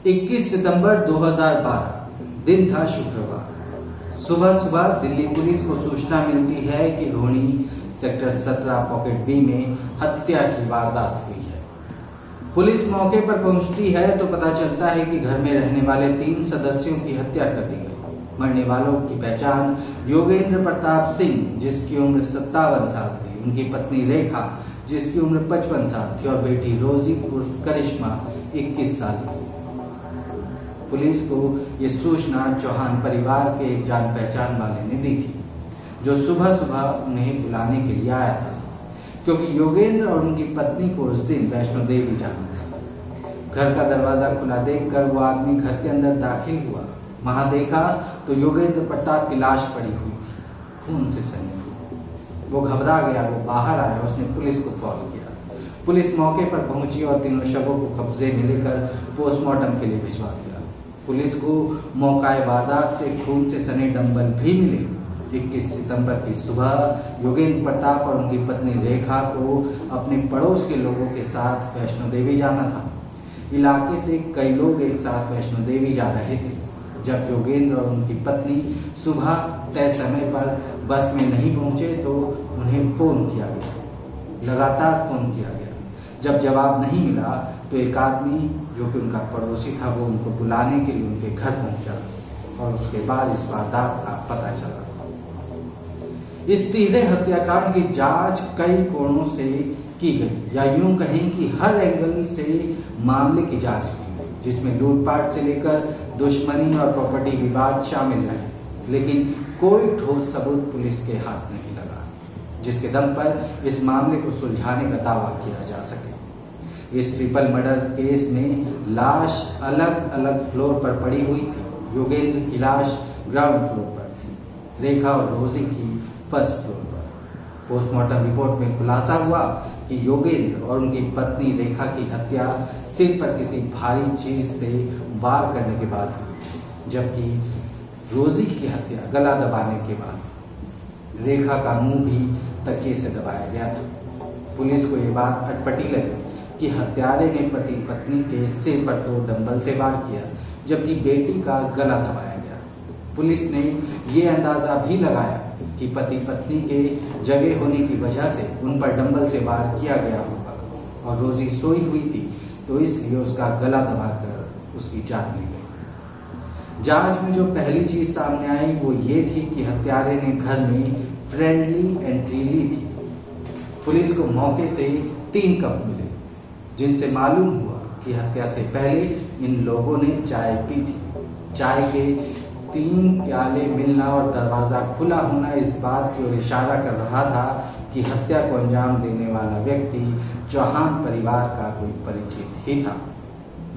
21 सितंबर 2012 दिन था शुक्रवार। सुबह सुबह दिल्ली पुलिस को सूचना मिलती है कि रोहिणी सेक्टर 17 पॉकेट बी में हत्या की वारदात हुई है। पुलिस मौके पर पहुंचती है तो पता चलता है कि घर में रहने वाले 3 सदस्यों की हत्या कर दी गई। मरने वालों की पहचान योगेंद्र प्रताप सिंह जिसकी उम्र 57 साल थी, उनकी पत्नी रेखा जिसकी उम्र 55 साल थी और बेटी रोजी उर्फ करिश्मा 21 साल की। पुलिस को यह सूचना चौहान परिवार के एक जान पहचान वाले ने दी थी, जो सुबह सुबह उन्हें बुलाने के लिए आया था, क्योंकि योगेंद्र और उनकी पत्नी को उस दिन वैष्णो देवी जाना था। घर का दरवाजा खुला देखकर वो आदमी घर के अंदर दाखिल हुआ। वहां देखा तो योगेंद्र प्रताप की लाश पड़ी हुई थी, खून से सनी हुई। वो घबरा गया, वो बाहर आया, उसने पुलिस को कॉल किया। पुलिस मौके पर पहुंची और तीनों शवों को कब्जे में लेकर पोस्टमार्टम के लिए भिजवा दिया। पुलिस को मौकाए वारदात से खून से सने डंबल भी मिले। 21 सितंबर की सुबह योगेंद्र प्रताप और उनकी पत्नी रेखा को अपने पड़ोस के लोगों के साथ वैष्णो देवी जाना था। इलाके से कई लोग एक साथ वैष्णो देवी जा रहे थे। जब योगेंद्र और उनकी पत्नी सुबह तय समय पर बस में नहीं पहुंचे तो उन्हें फोन किया गया, लगातार फोन किया गया। जब जवाब नहीं मिला तो एक आदमी जो कि उनका पड़ोसी था वो उनको बुलाने के लिए उनके घर पहुंचा और उसके बाद इस वारदात का पता चला। इस तीसरे हत्याकांड की जांच कई कोणों से की गई, या यूं कहें कि हर एंगल से मामले की जांच की गई, जिसमें लूटपाट से लेकर दुश्मनी और प्रॉपर्टी विवाद शामिल रहे, लेकिन कोई ठोस सबूत पुलिस के हाथ नहीं लगा जिसके दम पर इस मामले को सुलझाने का दावा किया जा सके। इस ट्रिपल मर्डर केस में लाश अलग अलग फ्लोर पर पड़ी हुई थी। योगेंद्र की लाश ग्राउंड फ्लोर पर थी, रेखा और रोजी की फर्स्ट फ्लोर पर। पोस्टमार्टम रिपोर्ट में खुलासा हुआ कि योगेंद्र और उनकी पत्नी रेखा की हत्या सिर पर किसी भारी चीज से वार करने के बाद हुई, जबकि रोजी की हत्या गला दबाने के बाद। रेखा का मुंह भी तकिए से दबाया गया था। पुलिस को यह बात अटपटी लगी कि हत्यारे ने पति पत्नी के सिर पर 2 डंबल से वार किया, जबकि बेटी का गला दबाया गया। पुलिस ने यह अंदाजा भी लगाया कि पति पत्नी के जगह होने की वजह से उन पर डंबल से वार किया गया होगा और रोजी सोई हुई थी तो इसलिए उसका गला दबाकर उसकी जान ली गई। जांच में जो पहली चीज सामने आई वो ये थी कि हत्यारे ने घर में फ्रेंडली एंट्री ली थी। पुलिस को मौके से 3 कप मिले, जिनसे मालूम हुआ कि हत्या से पहले इन लोगों ने चाय पी थी। चाय के 3 प्याले मिलना और दरवाजा खुला होना इस बात की ओर इशारा कर रहा था कि हत्या को अंजाम देने वाला व्यक्ति चौहान परिवार का कोई परिचित ही था,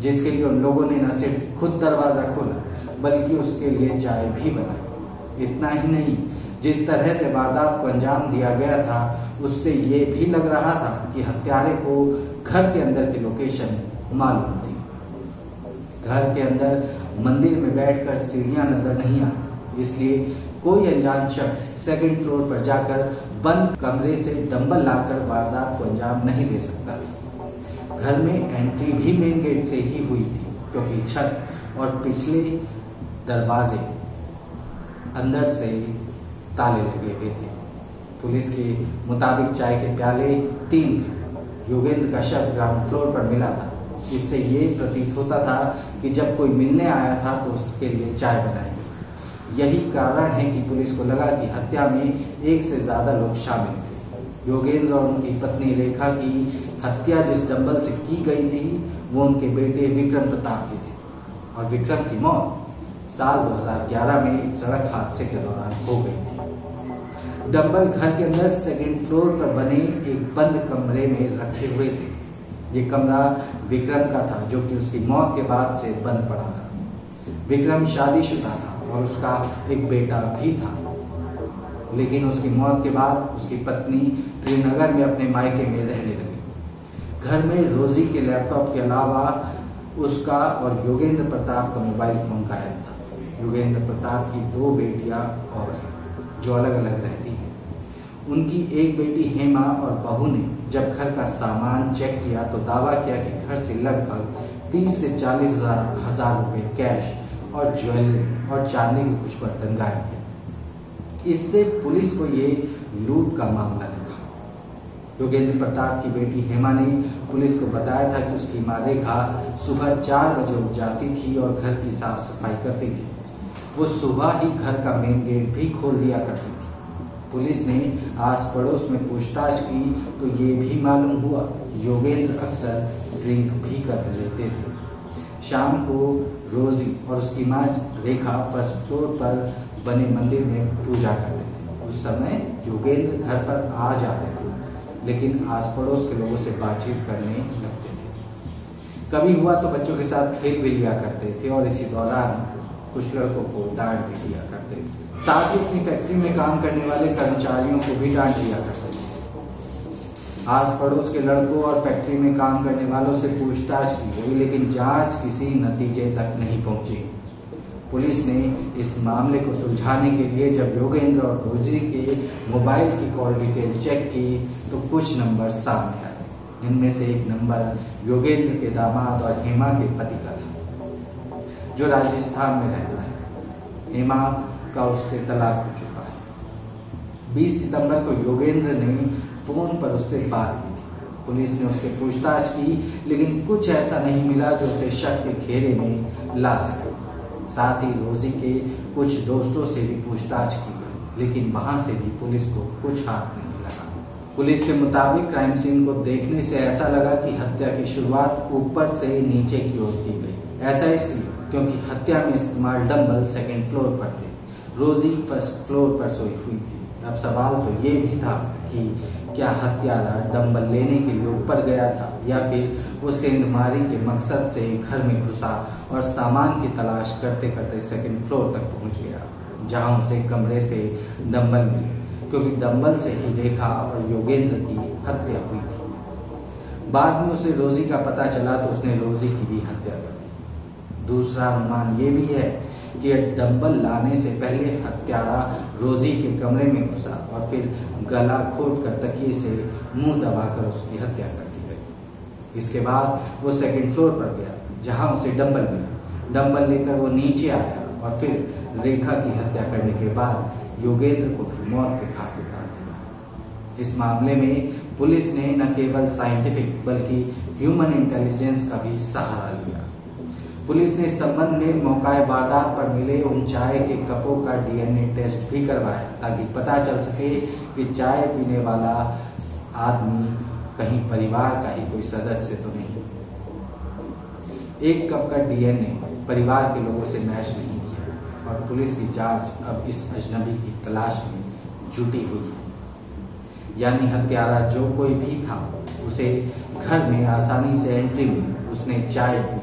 जिसके लिए उन लोगों ने न सिर्फ खुद दरवाजा खोला बल्कि उसके लिए चाय भी बनाई। इतना ही नहीं, जिस तरह से वारदात को अंजाम दिया गया था उससे ये भी लग रहा था कि हत्यारे को घर के अंदर की लोकेशन मालूम थी। घर के अंदर मंदिर में बैठकर सीढ़ियां नजर नहीं आती, इसलिए कोई अनजान शख्स 2nd फ्लोर पर जाकर बंद कमरे से डंबल लाकर वारदात को अंजाम नहीं दे सकता। घर में एंट्री भी मेन गेट से ही हुई थी, क्योंकि छत और पिछले दरवाजे अंदर से ताले लगे हुए थे। पुलिस के मुताबिक चाय के प्याले 3 थे। योगेंद्र का शव ग्राउंड फ्लोर पर मिला था। इससे ये प्रतीत होता था कि जब कोई मिलने आया था तो उसके लिए चाय बनाई गई। यही कारण है कि पुलिस को लगा कि हत्या में 1 से ज्यादा लोग शामिल थे। योगेंद्र और उनकी पत्नी रेखा की हत्या जिस डंबल से की गई थी वो उनके बेटे विक्रम प्रताप की थी, और विक्रम की मौत साल 2011 में एक सड़क हादसे के दौरान हो गई थी। डंबल घर के अंदर 2nd फ्लोर पर बने एक बंद कमरे में रखे हुए थे। ये कमरा विक्रम का था, जो कि उसकी मौत के बाद से बंद पड़ा था। विक्रम शादीशुदा था और उसका एक बेटा भी था, लेकिन उसकी मौत के बाद उसकी पत्नी श्रीनगर में अपने मायके में रहने लगी। घर में रोजी के लैपटॉप के अलावा उसका और योगेंद्र प्रताप का मोबाइल फोन गायब था। योगेंद्र प्रताप की 2 बेटियां और जो अलग अलग रहती हैं। उनकी एक बेटी हेमा और बहू ने जब घर का सामान चेक किया तो दावा किया कि घर से लगभग 30 से 40 हजार रुपये कैश और ज्वेलरी और चांदी के कुछ बर्तन गायब किए। इससे पुलिस को ये लूट का मामला दिखा। योगेंद्र प्रताप की बेटी हेमा ने पुलिस को बताया था कि उसकी मां रेखा सुबह 4 बजे उठ जाती थी और घर की साफ सफाई करती थी। वो सुबह ही घर का मेन गेट भी खोल दिया करती थी। पुलिस ने आस पड़ोस में पूछताछ की तो ये भी मालूम हुआ कि योगेंद्र अक्सर ड्रिंक भी कर लेते थे। शाम को रोजी और उसकी मां रेखा फर्स्ट फ्लोर पर बने मंदिर में पूजा करते थे। उस समय योगेंद्र घर पर आ जाते थे, लेकिन आस पड़ोस के लोगों से बातचीत करने लगते थे। कभी हुआ तो बच्चों के साथ खेल भी लिया करते थे और इसी दौरान कुछ लड़कों को डांट भी दिया करते थे। साथ ही अपनी फैक्ट्री में काम करने वाले कर्मचारियों को भी डांट दिया करते थे। आस पड़ोस के लड़कों और फैक्ट्री में काम करने वालों से पूछताछ की गई, लेकिन जांच किसी नतीजे तक नहीं पहुंची। पुलिस ने इस मामले को सुलझाने के लिए जब योगेंद्र और रोजी के मोबाइल की कॉल डिटेल चेक की तो कुछ नंबर सामने आए। इनमें से एक नंबर योगेंद्र के दामाद और हेमा के पति का था, जो राजस्थान में रहता है। हेमा का उससे तलाक हो चुका है। 20 सितंबर को योगेंद्र ने फोन पर उससे बात की थी। पुलिस ने उससे पूछताछ की, लेकिन कुछ ऐसा नहीं मिला जो उसे शक के घेरे में ला सके। साथ ही रोजी के कुछ दोस्तों से भी पूछताछ की गई, लेकिन वहां से भी पुलिस को कुछ हाथ नहीं लगा। पुलिस के मुताबिक क्राइम सीन को देखने से ऐसा लगा कि हत्या की शुरुआत ऊपर से नीचे की ओर की गई। ऐसा इसलिए क्योंकि हत्या में इस्तेमाल डंबल सेकेंड फ्लोर पर थे, रोजी फर्स्ट फ्लोर पर सोई हुई थी। अब सवाल तो ये भी था कि क्या हत्यारा डंबल लेने के लिए ऊपर गया था या फिर वो सेंधमारी के मकसद से घर में घुसा और सामान की तलाश करते करते सेकंड फ्लोर तक पहुंच गया, जहां उसे कमरे से डंबल मिले, क्योंकि डंबल से ही रेखा और योगेंद्र की हत्या हुई थी। बाद में उसे रोजी का पता चला तो उसने रोजी की भी हत्या कर दी। दूसरा अनुमान ये भी है कि डंबल लाने से पहले हत्यारा रोजी के कमरे में घुसा और फिर गला घोंटकर तकिए से मुंह दबाकर उसकी हत्या कर दी गई। इसके बाद वो सेकंड फ्लोर पर गया, जहां उसे डंबल मिला। डंबल लेकर वो नीचे आया और फिर रेखा की हत्या करने के बाद योगेंद्र को भी मौत के घाट उतार दिया। इस मामले में पुलिस ने न केवल साइंटिफिक बल्कि ह्यूमन इंटेलिजेंस का भी सहारा लिया। पुलिस ने इस संबंध में मौकाए वारदात पर मिले उन चाय के कपों का डीएनए टेस्ट भी करवाया, ताकि पता चल सके कि चाय पीने वाला आदमी कहीं परिवार का ही कोई सदस्य तो नहीं। एक कप का डीएनए परिवार के लोगों से मैच नहीं किया और पुलिस की जांच अब इस अजनबी की तलाश में जुटी हुई है। यानी हत्यारा जो कोई भी था, उसे घर में आसानी से एंट्री मिली, उसने चाय पी,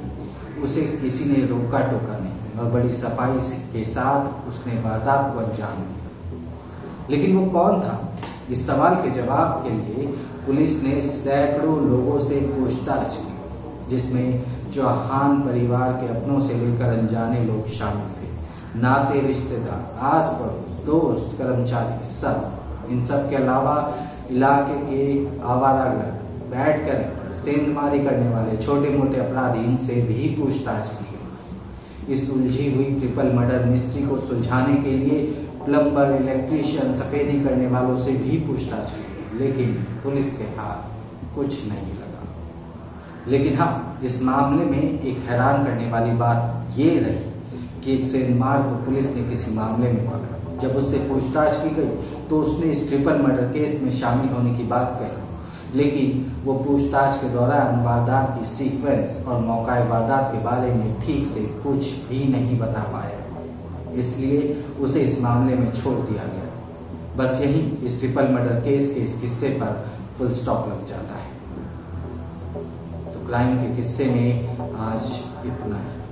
उसे किसी ने रोका टोका नहीं और बड़ी सफाई के साथ उसने वारदात को अंजाम दिया। लेकिन वो कौन था? इस सवाल के जवाब के लिए पुलिस ने सैकड़ों लोगों से पूछताछ की, जिसमें चौहान परिवार के अपनों से लेकर अनजाने लोग शामिल थे। नाते रिश्तेदार, आस पड़ोस, दोस्त, कर्मचारी, सब। इन सब के अलावा इलाके के आवारागर्द, बैड कैरेक्टर, सेंधमारी करने वाले छोटे मोटे अपराधी, इनसे भी पूछताछ की गई। इस उलझी हुई ट्रिपल मर्डर मिस्ट्री को सुलझाने के लिए प्लम्बर, इलेक्ट्रीशियन, सफेदी करने वालों से भी पूछताछ की गई, लेकिन पुलिस के हाथ कुछ नहीं लगा। लेकिन हाँ, इस मामले में एक हैरान करने वाली बात ये रही कि एक सेंधमार को पुलिस ने किसी मामले में पकड़ा। जब उससे पूछताछ की गई तो उसने इस ट्रिपल मर्डर केस में शामिल होने की बात कही, लेकिन वो पूछताछ के दौरान वारदात की सीक्वेंस और मौकाए वारदात के बारे में ठीक से कुछ भी नहीं बता पाया। इसलिए उसे इस मामले में छोड़ दिया गया। बस यही इस ट्रिपल मर्डर केस के इस किस्से पर फुल स्टॉप लग जाता है। तो क्राइम के किस्से में आज इतना ही।